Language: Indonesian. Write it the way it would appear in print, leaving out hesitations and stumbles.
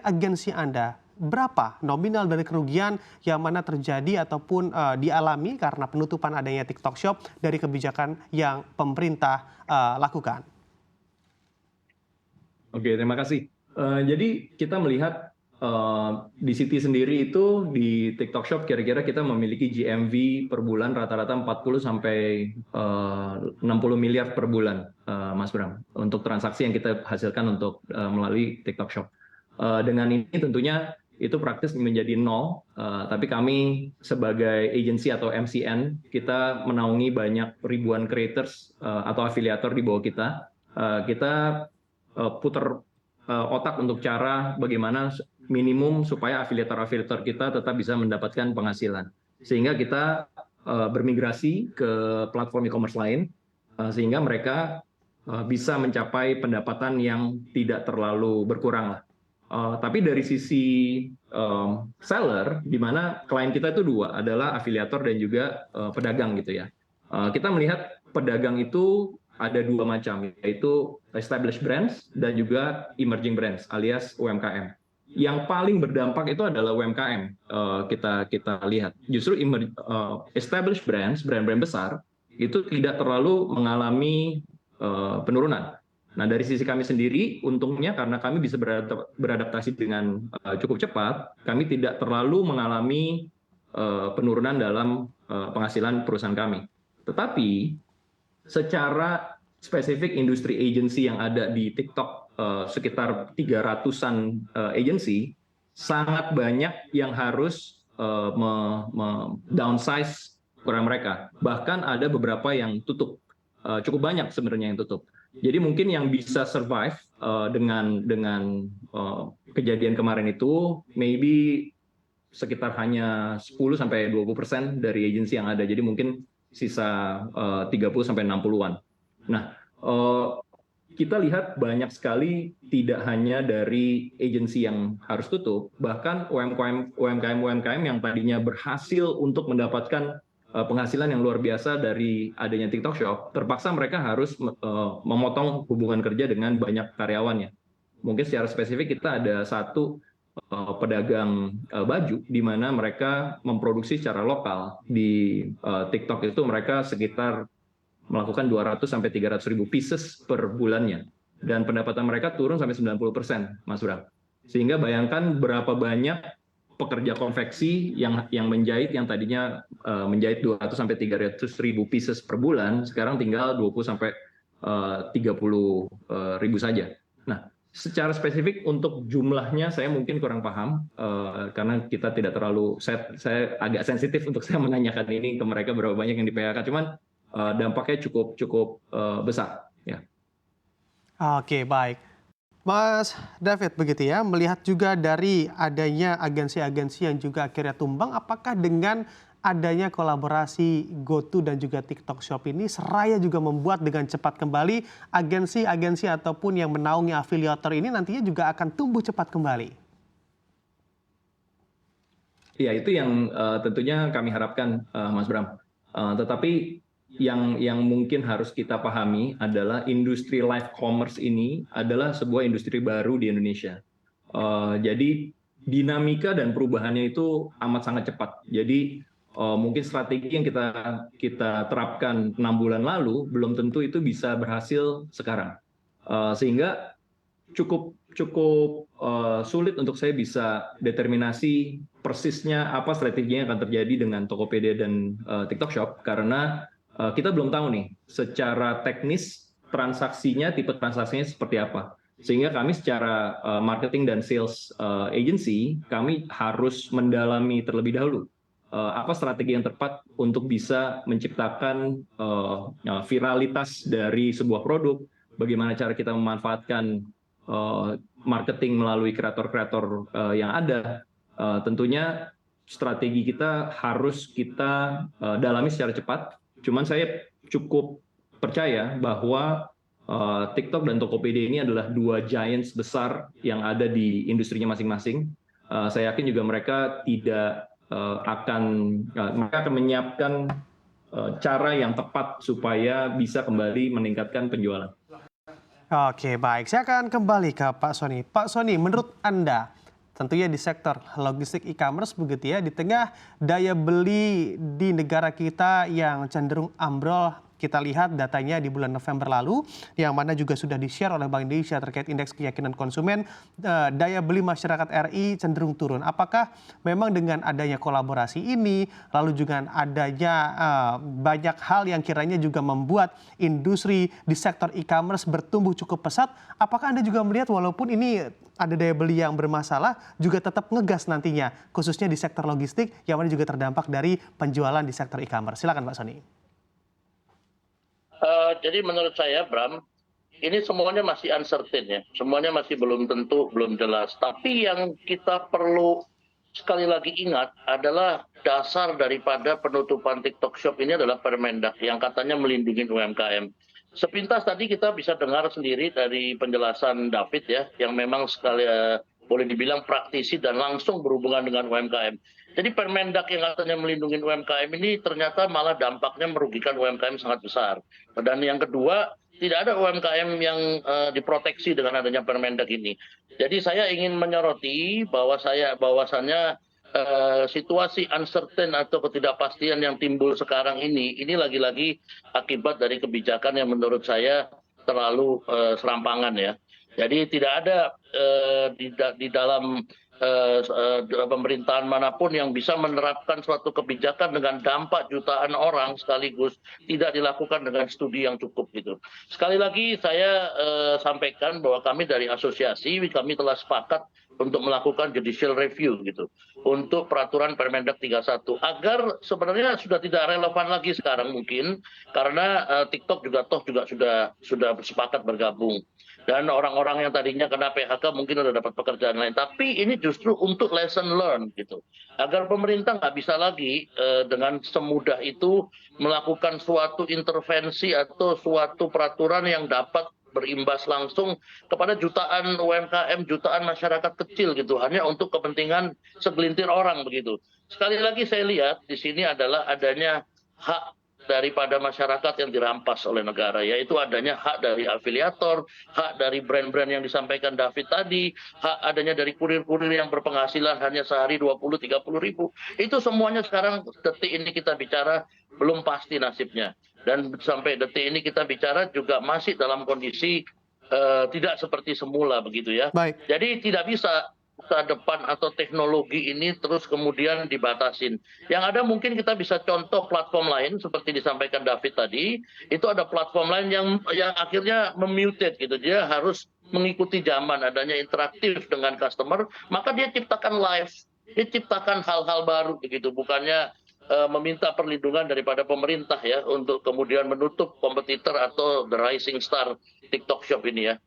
agensi Anda, berapa nominal dari kerugian yang mana terjadi ataupun dialami karena penutupan adanya TikTok Shop dari kebijakan yang pemerintah lakukan? Oke, terima kasih. Jadi kita melihat di City sendiri itu di TikTok Shop kira-kira kita memiliki GMV per bulan rata-rata 40 sampai 60 miliar per bulan, Mas Bram, untuk transaksi yang kita hasilkan untuk melalui TikTok Shop. Dengan ini tentunya itu praktis menjadi nol, tapi kami sebagai agensi atau MCN kita menaungi banyak ribuan creators atau afiliator di bawah kita. Kita putar otak untuk cara bagaimana minimum supaya afiliator-afiliator kita tetap bisa mendapatkan penghasilan. Sehingga kita bermigrasi ke platform e-commerce lain, sehingga mereka bisa mencapai pendapatan yang tidak terlalu berkurang lah. Tapi dari sisi seller, di mana klien kita itu dua, adalah afiliator dan juga pedagang gitu ya. Kita melihat pedagang itu ada dua macam, yaitu established brands dan juga emerging brands alias UMKM. Yang paling berdampak itu adalah UMKM. Kita lihat justru established brands, brand-brand besar itu tidak terlalu mengalami penurunan. Nah, dari sisi kami sendiri, untungnya karena kami bisa beradaptasi dengan cukup cepat, kami tidak terlalu mengalami penurunan dalam penghasilan perusahaan kami. Tetapi secara spesifik industri agency yang ada di TikTok, sekitar 300-an agency, sangat banyak yang harus downsize ukuran mereka. Bahkan ada beberapa yang tutup, cukup banyak sebenarnya yang tutup. Jadi mungkin yang bisa survive dengan kejadian kemarin itu, maybe sekitar hanya 10-20% dari agensi yang ada. Jadi mungkin sisa 30-60-an. Nah, kita lihat banyak sekali tidak hanya dari agensi yang harus tutup, bahkan UMKM yang tadinya berhasil untuk mendapatkan penghasilan yang luar biasa dari adanya TikTok Shop, terpaksa mereka harus memotong hubungan kerja dengan banyak karyawannya. Mungkin secara spesifik kita ada satu pedagang baju di mana mereka memproduksi secara lokal di TikTok itu mereka sekitar melakukan 200-300 ribu pieces per bulannya dan pendapatan mereka turun sampai 90%, Mas Bram. Sehingga bayangkan berapa banyak pekerja konveksi yang menjahit yang tadinya menjahit 200-300 ribu pieces per bulan sekarang tinggal 20-30 ribu saja. Nah, secara spesifik untuk jumlahnya saya mungkin kurang paham karena kita tidak terlalu saya agak sensitif untuk saya menanyakan ini ke mereka berapa banyak yang di PHK, cuman dampaknya cukup besar ya. Oke, baik. Mas David, begitu ya, melihat juga dari adanya agensi-agensi yang juga akhirnya tumbang, apakah dengan adanya kolaborasi GoTo dan juga TikTok Shop ini seraya juga membuat dengan cepat kembali agensi-agensi ataupun yang menaungi afiliator ini nantinya juga akan tumbuh cepat kembali? Ya, itu yang tentunya kami harapkan, Mas Bram. Tetapi yang mungkin harus kita pahami adalah industri live commerce ini adalah sebuah industri baru di Indonesia. Jadi dinamika dan perubahannya itu amat sangat cepat. Jadi mungkin strategi yang kita terapkan 6 bulan lalu belum tentu itu bisa berhasil sekarang. Sehingga cukup sulit untuk saya bisa determinasi persisnya apa strateginya yang akan terjadi dengan Tokopedia dan TikTok Shop karena kita belum tahu nih secara teknis transaksinya, tipe transaksinya seperti apa. Sehingga kami secara marketing dan sales agency, kami harus mendalami terlebih dahulu apa strategi yang tepat untuk bisa menciptakan viralitas dari sebuah produk, bagaimana cara kita memanfaatkan marketing melalui kreator-kreator yang ada. Tentunya strategi kita harus kita dalami secara cepat. Cuman saya cukup percaya bahwa TikTok dan Tokopedia ini adalah dua giants besar yang ada di industrinya masing-masing. Saya yakin juga mereka mereka akan menyiapkan cara yang tepat supaya bisa kembali meningkatkan penjualan. Oke, baik. Saya akan kembali ke Pak Sony. Pak Sony, menurut Anda, tentunya di sektor logistik e-commerce begitu ya, di tengah daya beli di negara kita yang cenderung ambrol. Kita lihat datanya di bulan November lalu, yang mana juga sudah di-share oleh Bank Indonesia terkait indeks keyakinan konsumen, daya beli masyarakat RI cenderung turun. Apakah memang dengan adanya kolaborasi ini, lalu juga adanya banyak hal yang kiranya juga membuat industri di sektor e-commerce bertumbuh cukup pesat, apakah Anda juga melihat walaupun ini ada daya beli yang bermasalah, juga tetap ngegas nantinya, khususnya di sektor logistik, yang mana juga terdampak dari penjualan di sektor e-commerce? Silakan Pak Sony. Jadi menurut saya, Bram, ini semuanya masih uncertain ya, semuanya masih belum tentu, belum jelas. Tapi yang kita perlu sekali lagi ingat adalah dasar daripada penutupan TikTok Shop ini adalah Permendak yang katanya melindungi UMKM. Sepintas tadi kita bisa dengar sendiri dari penjelasan David ya, yang memang sekali boleh dibilang praktisi dan langsung berhubungan dengan UMKM. Jadi Permendak yang katanya melindungi UMKM ini ternyata malah dampaknya merugikan UMKM sangat besar. Dan yang kedua, tidak ada UMKM yang diproteksi dengan adanya Permendak ini. Jadi saya ingin menyoroti bahwasannya situasi uncertain atau ketidakpastian yang timbul sekarang ini lagi-lagi akibat dari kebijakan yang menurut saya terlalu serampangan ya. Jadi tidak ada di dalam pemerintahan manapun yang bisa menerapkan suatu kebijakan dengan dampak jutaan orang sekaligus tidak dilakukan dengan studi yang cukup gitu. Sekali lagi saya sampaikan bahwa kami dari asosiasi kami telah sepakat untuk melakukan judicial review gitu untuk peraturan Permendak 31 agar sebenarnya sudah tidak relevan lagi sekarang mungkin karena TikTok juga sudah sepakat bergabung. Dan orang-orang yang tadinya kena PHK mungkin sudah dapat pekerjaan lain. Tapi ini justru untuk lesson learn gitu. Agar pemerintah nggak bisa lagi dengan semudah itu melakukan suatu intervensi atau suatu peraturan yang dapat berimbas langsung kepada jutaan UMKM, jutaan masyarakat kecil gitu. Hanya untuk kepentingan segelintir orang begitu. Sekali lagi saya lihat di sini adalah adanya hak daripada masyarakat yang dirampas oleh negara, yaitu adanya hak dari afiliator, hak dari brand-brand yang disampaikan David tadi, hak adanya dari kurir-kurir yang berpenghasilan hanya sehari 20-30 ribu. Itu semuanya sekarang detik ini kita bicara belum pasti nasibnya. Dan sampai detik ini kita bicara juga masih dalam kondisi tidak seperti semula begitu ya. Baik. Jadi tidak bisa masa depan atau teknologi ini terus kemudian dibatasin. Yang ada mungkin kita bisa contoh platform lain seperti disampaikan David tadi, itu ada platform lain yang akhirnya memuted gitu. Dia harus mengikuti zaman, adanya interaktif dengan customer, maka dia ciptakan live, dia ciptakan hal-hal baru begitu, bukannya meminta perlindungan daripada pemerintah ya untuk kemudian menutup kompetitor atau the rising star TikTok Shop ini ya.